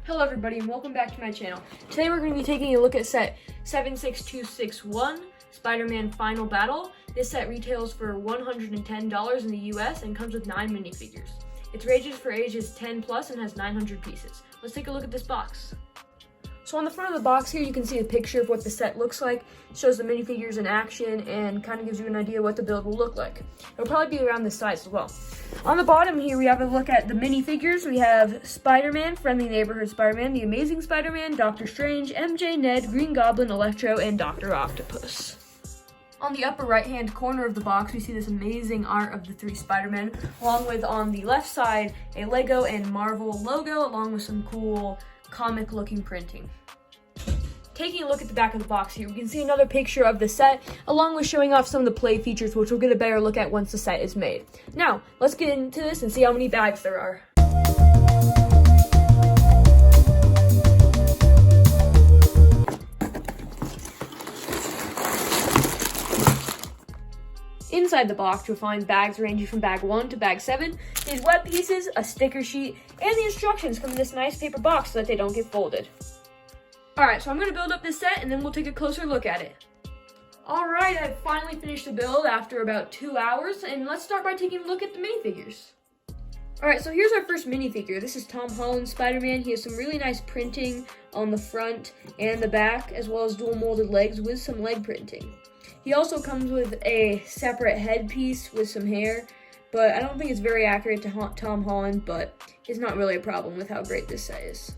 Hello everybody and welcome back to my channel. Today we're going to be taking a look at set 76261, Spider-Man Final Battle. This set retails for $110 in the US and comes with 9 minifigures. It's rated for ages 10 plus and has 900 pieces. Let's take a look at this box. So on the front of the box here you can see a picture of what the set looks like. It shows the minifigures in action and kind of gives you an idea what the build will look like. It'll probably be around this size as well. On the bottom here we have a look at the minifigures. We have Spider-Man, Friendly Neighborhood Spider-Man, The Amazing Spider-Man, Doctor Strange, MJ, Ned, Green Goblin, Electro, and Dr. Octopus. On the upper right-hand corner of the box, we see this amazing art of the 3 Spider-Men, along with on the left side, a Lego and Marvel logo, along with some cool comic-looking printing. Taking a look at the back of the box here, we can see another picture of the set, along with showing off some of the play features, which we'll get a better look at once the set is made. Now, let's get into this and see how many bags there are. Inside the box, you'll find bags ranging from bag 1 to bag 7, these web pieces, a sticker sheet, and the instructions come in this nice paper box so that they don't get folded. Alright, so I'm going to build up this set and then we'll take a closer look at it. Alright, I've finally finished the build after about 2 hours, and let's start by taking a look at the minifigures. Alright, so here's our first minifigure. This is Tom Holland's Spider-Man. He has some really nice printing on the front and the back, as well as dual molded legs with some leg printing. He also comes with a separate headpiece with some hair, but I don't think it's very accurate to Tom Holland, but it's not really a problem with how great this set is.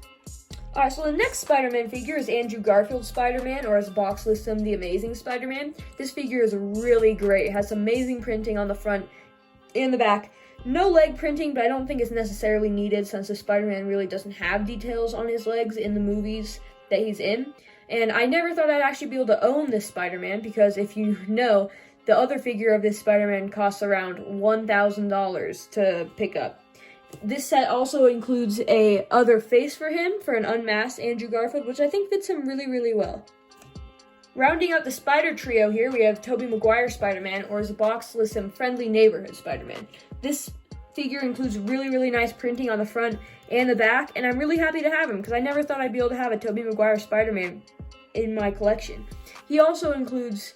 Alright, so the next Spider-Man figure is Andrew Garfield's Spider-Man, or as the box lists him, The Amazing Spider-Man. This figure is really great. It has amazing printing on the front and the back. No leg printing, but I don't think it's necessarily needed since the Spider-Man really doesn't have details on his legs in the movies that he's in. And I never thought I'd actually be able to own this Spider-Man because if you know, the other figure of this Spider-Man costs around $1,000 to pick up. This set also includes a other face for him, for an unmasked Andrew Garfield, which I think fits him really, really well. Rounding out the Spider Trio here, we have Tobey Maguire's Spider-Man, or as the box lists him, Friendly Neighborhood Spider-Man. This figure includes really, really nice printing on the front and the back, and I'm really happy to have him because I never thought I'd be able to have a Tobey Maguire Spider-Man in my collection. He also includes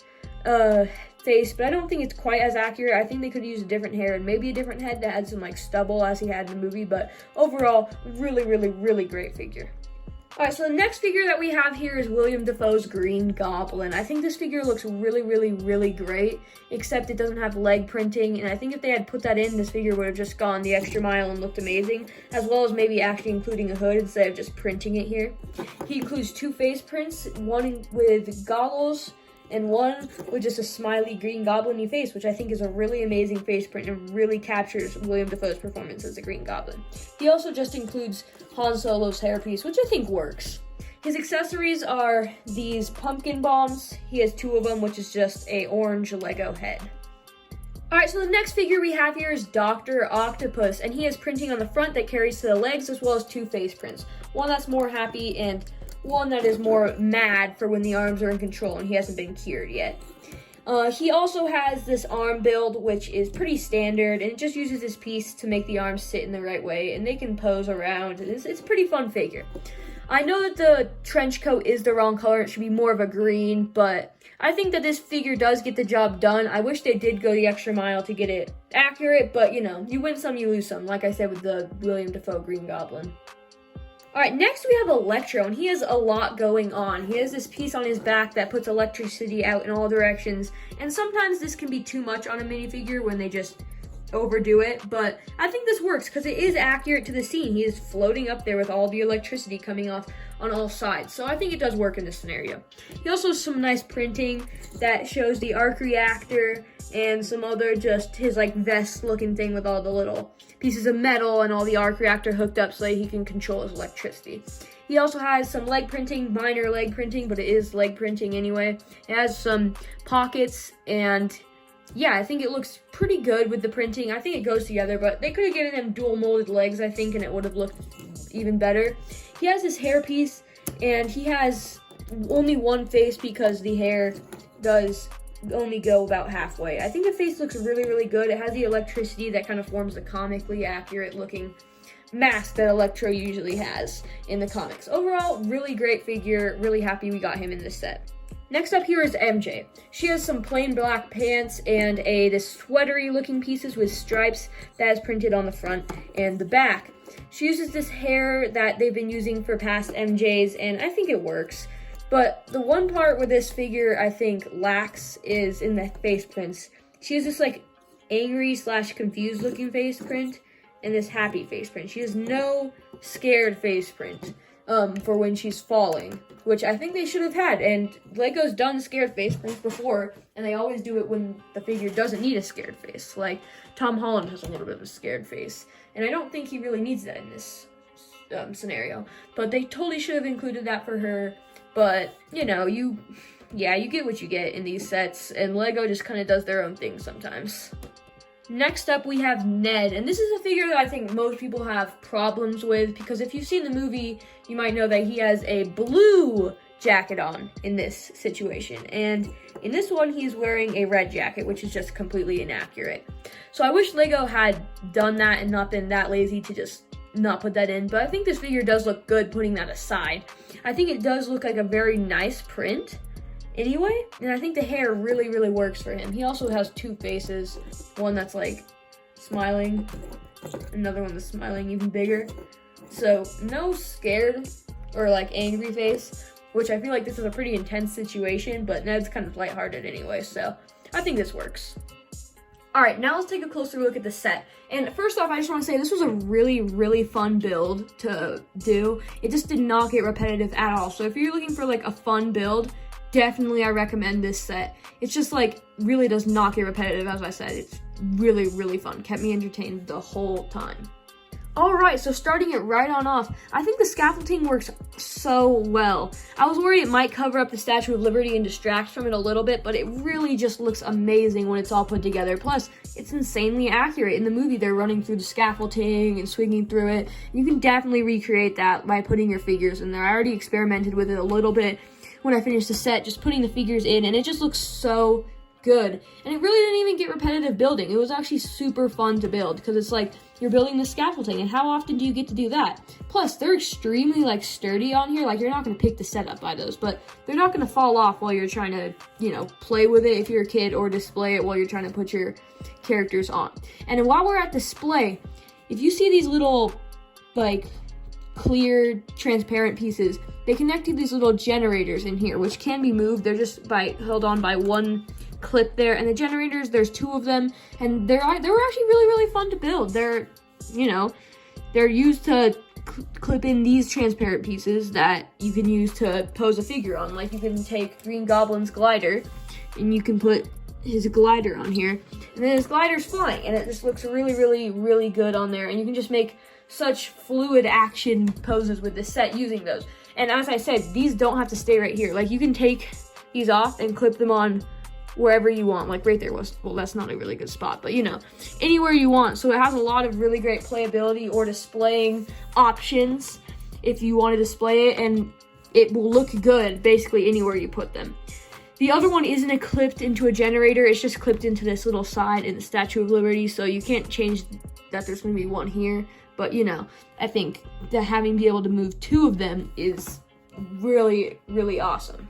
face, but I don't think it's quite as accurate. I think they could use a different hair and maybe a different head that had some like stubble as he had in the movie, but overall, really, really, really great figure. Alright, so the next figure that we have here is William Dafoe's Green Goblin. I think this figure looks really, really, really great, except it doesn't have leg printing, and I think if they had put that in, this figure would have just gone the extra mile and looked amazing, as well as maybe actually including a hood instead of just printing it here. He includes 2 face prints, one with goggles, and one with just a smiley Green Goblin-y face, which I think is a really amazing face print and really captures William Dafoe's performance as the Green Goblin. He also just includes Han Solo's hairpiece, which I think works. His accessories are these pumpkin bombs. He has 2 of them, which is just a orange Lego head. Alright, so the next figure we have here is Dr. Octopus, and he has printing on the front that carries to the legs, as well as 2 face prints. One that's more happy and one that is more mad for when the arms are in control and he hasn't been cured yet. He also has this arm build, which is pretty standard, and it just uses this piece to make the arms sit in the right way, and they can pose around. It's a pretty fun figure. I know that the trench coat is the wrong color. It should be more of a green, but I think that this figure does get the job done. I wish they did go the extra mile to get it accurate, but you know, you win some, you lose some, like I said with the William Dafoe Green Goblin. Alright, next we have Electro, and he has a lot going on. He has this piece on his back that puts electricity out in all directions, and sometimes this can be too much on a minifigure when they just overdo it, but I think this works because it is accurate to the scene. He is floating up there with all the electricity coming off on all sides, so I think it does work in this scenario. He also has some nice printing that shows the arc reactor and some other just his like vest looking thing with all the little pieces of metal and all the arc reactor hooked up so that he can control his electricity. He also has some leg printing, minor leg printing, but it is leg printing anyway. It has some pockets, and yeah, I think it looks pretty good with the printing. I think it goes together, but they could have given him dual molded legs, I think, and it would have looked even better. He has this hair piece, and he has only one face because the hair does only go about halfway. I think the face looks really, really good. It has the electricity that kind of forms the comically accurate looking mask that Electro usually has in the comics. Overall, really great figure. Really happy we got him in this set. Next up here is MJ. She has some plain black pants and this sweatery looking pieces with stripes that is printed on the front and the back. She uses this hair that they've been using for past MJs, and I think it works. But the one part where this figure I think lacks is in the face prints. She has this like angry / confused looking face print and this happy face print. She has no scared face print for when she's falling, which I think they should have had. And Lego's done scared face prints before, and they always do it when the figure doesn't need a scared face. Like Tom Holland has a little bit of a scared face, and I don't think he really needs that in this scenario. But they totally should have included that for her. But you know, you get what you get in these sets, and Lego just kind of does their own thing sometimes. Next up, we have Ned, and this is a figure that I think most people have problems with, because if you've seen the movie, you might know that he has a blue jacket on in this situation, and in this one, he's wearing a red jacket, which is just completely inaccurate. So I wish Lego had done that and not been that lazy to just not put that in, but I think this figure does look good putting that aside. I think it does look like a very nice print anyway, and I think the hair really, really works for him. He also has two faces, one that's like smiling, another one that's smiling even bigger. So no scared or like angry face, which I feel like this is a pretty intense situation, but Ned's kind of lighthearted anyway, so I think this works. Alright, now let's take a closer look at the set. And first off, I just want to say this was a really, really fun build to do. It just did not get repetitive at all. So if you're looking for like a fun build, definitely I recommend this set. It's just like really does not get repetitive, as I said. It's really, really fun. Kept me entertained the whole time. Alright, so starting it right on off, I think the scaffolding works so well. I was worried it might cover up the Statue of Liberty and distract from it a little bit, but it really just looks amazing when it's all put together. Plus, it's insanely accurate. In the movie, they're running through the scaffolding and swinging through it. You can definitely recreate that by putting your figures in there. I already experimented with it a little bit when I finished the set, just putting the figures in, and it just looks so good. And it really didn't even get repetitive building. It was actually super fun to build, because it's like you're building the scaffolding, and how often do you get to do that? Plus, they're extremely like sturdy on here. Like, you're not going to pick the set up by those, but they're not going to fall off while you're trying to, you know, play with it if you're a kid, or display it while you're trying to put your characters on. And then while we're at display, if you see these little like clear transparent pieces, they connect to these little generators in here, which can be moved. They're just held on by one clip there, and the generators, there's two of them, and they were actually really, really fun to build. They're, you know, they're used to clip in these transparent pieces that you can use to pose a figure on. Like, you can take Green Goblin's glider and you can put his glider on here, and then his glider's flying, and it just looks really, really, really good on there. And you can just make such fluid action poses with this set using those. And as I said, these don't have to stay right here. Like, you can take these off and clip them on wherever you want. Like right there was, well, that's not a really good spot, but you know, anywhere you want. So it has a lot of really great playability or displaying options if you want to display it, and it will look good basically anywhere you put them. The other one isn't clipped into a generator. It's just clipped into this little side in the Statue of Liberty, so you can't change that there's going to be one here. But, you know, I think that having be able to move two of them is really, really awesome.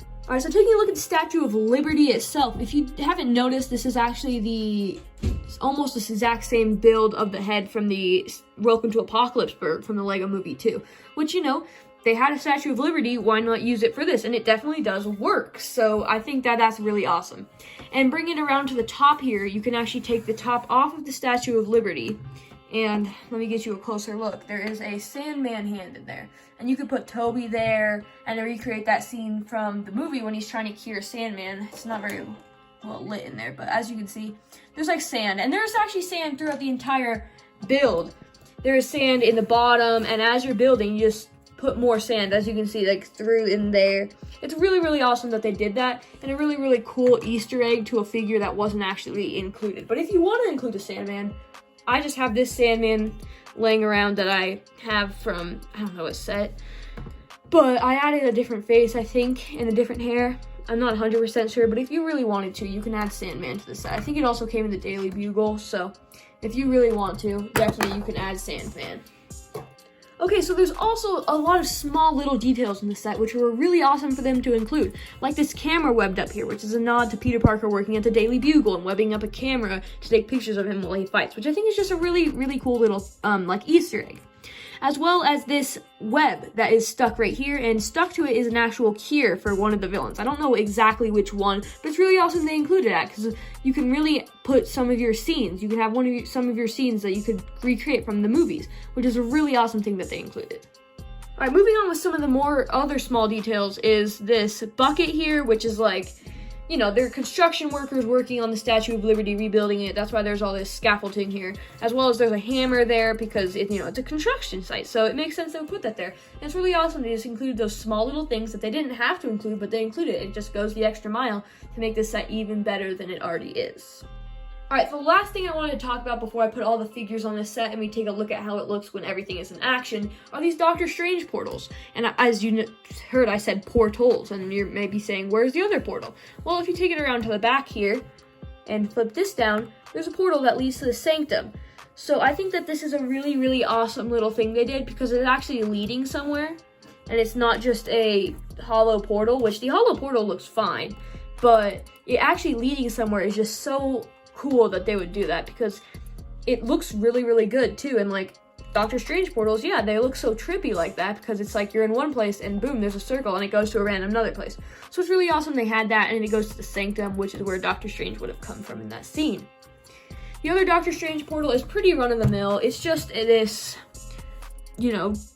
All right, so taking a look at the Statue of Liberty itself, if you haven't noticed, this is actually almost this exact same build of the head from the Welcome to Apocalypseburg from the Lego Movie 2, which, you know, they had a Statue of Liberty, why not use it for this? And it definitely does work, so I think that that's really awesome. And bringing it around to the top here, you can actually take the top off of the Statue of Liberty, and let me get you a closer look. There is a Sandman hand in there. And you could put Toby there and recreate that scene from the movie when he's trying to cure Sandman. It's not very well lit in there, but as you can see, there's like sand. And there's actually sand throughout the entire build. There is sand in the bottom, and as you're building, you just put more sand, as you can see, like through in there. It's really, really awesome that they did that, and a really, really cool Easter egg to a figure that wasn't actually included. But if you want to include a Sandman, I just have this Sandman laying around that I have from, I don't know what set, but I added a different face, I think, and a different hair. I'm not 100% sure, but if you really wanted to, you can add Sandman to the set. I think it also came in the Daily Bugle, so if you really want to, definitely you can add Sandman. Okay, so there's also a lot of small little details in the set which were really awesome for them to include. Like this camera webbed up here, which is a nod to Peter Parker working at the Daily Bugle and webbing up a camera to take pictures of him while he fights, which I think is just a really, really cool little, like Easter egg. As well as this web that is stuck right here, and stuck to it is an actual cure for one of the villains. I don't know exactly which one, but it's really awesome they included that, because you can really put some of your scenes, you can have some of your scenes that you could recreate from the movies, which is a really awesome thing that they included. Alright, moving on with some of the more other small details is this bucket here, which is like, you know, they're construction workers working on the Statue of Liberty, rebuilding it. That's why there's all this scaffolding here, as well as there's a hammer there because it's a construction site, so it makes sense they would put that there. And it's really awesome they just included those small little things that they didn't have to include, but they included it. It just goes the extra mile to make this set even better than it already is. Alright, so the last thing I wanted to talk about before I put all the figures on this set and we take a look at how it looks when everything is in action are these Doctor Strange portals. And as you heard, I said portals, and you're maybe saying, where's the other portal? Well, if you take it around to the back here and flip this down, there's a portal that leads to the Sanctum. So I think that this is a really, really awesome little thing they did because it's actually leading somewhere, and it's not just a hollow portal, which the hollow portal looks fine, but it actually leading somewhere is just so cool that they would do that because it looks really, really good too. And like Doctor Strange portals, yeah, they look so trippy like that because it's like you're in one place and boom, there's a circle and it goes to a random another place. So it's really awesome they had that, and it goes to the Sanctum, which is where Doctor Strange would have come from in that scene. The other Doctor Strange portal is pretty run-of-the-mill. It's just this,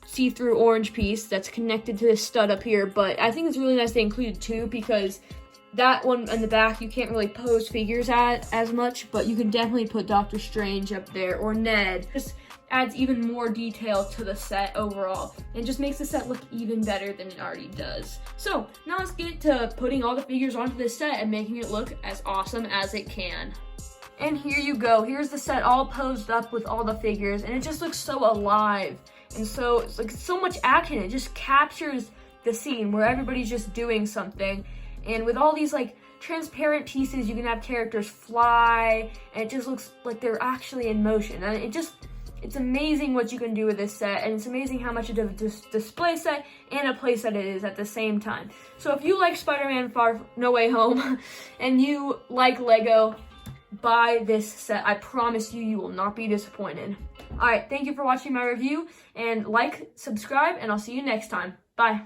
see-through orange piece that's connected to this stud up here, but I think it's really nice they included two because that one in the back, you can't really pose figures at as much, but you can definitely put Doctor Strange up there, or Ned. Just adds even more detail to the set overall, and just makes the set look even better than it already does. So, now let's get to putting all the figures onto this set and making it look as awesome as it can. And here you go. Here's the set all posed up with all the figures, and it just looks so alive. And so, it's like so much action. It just captures the scene where everybody's just doing something. And with all these like transparent pieces, you can have characters fly, and it just looks like they're actually in motion. And it's amazing what you can do with this set, and it's amazing how much of a display set and a play set it is at the same time. So if you like Spider-Man No Way Home and you like Lego, buy this set. I promise you, you will not be disappointed. Alright, thank you for watching my review, and like, subscribe, and I'll see you next time. Bye.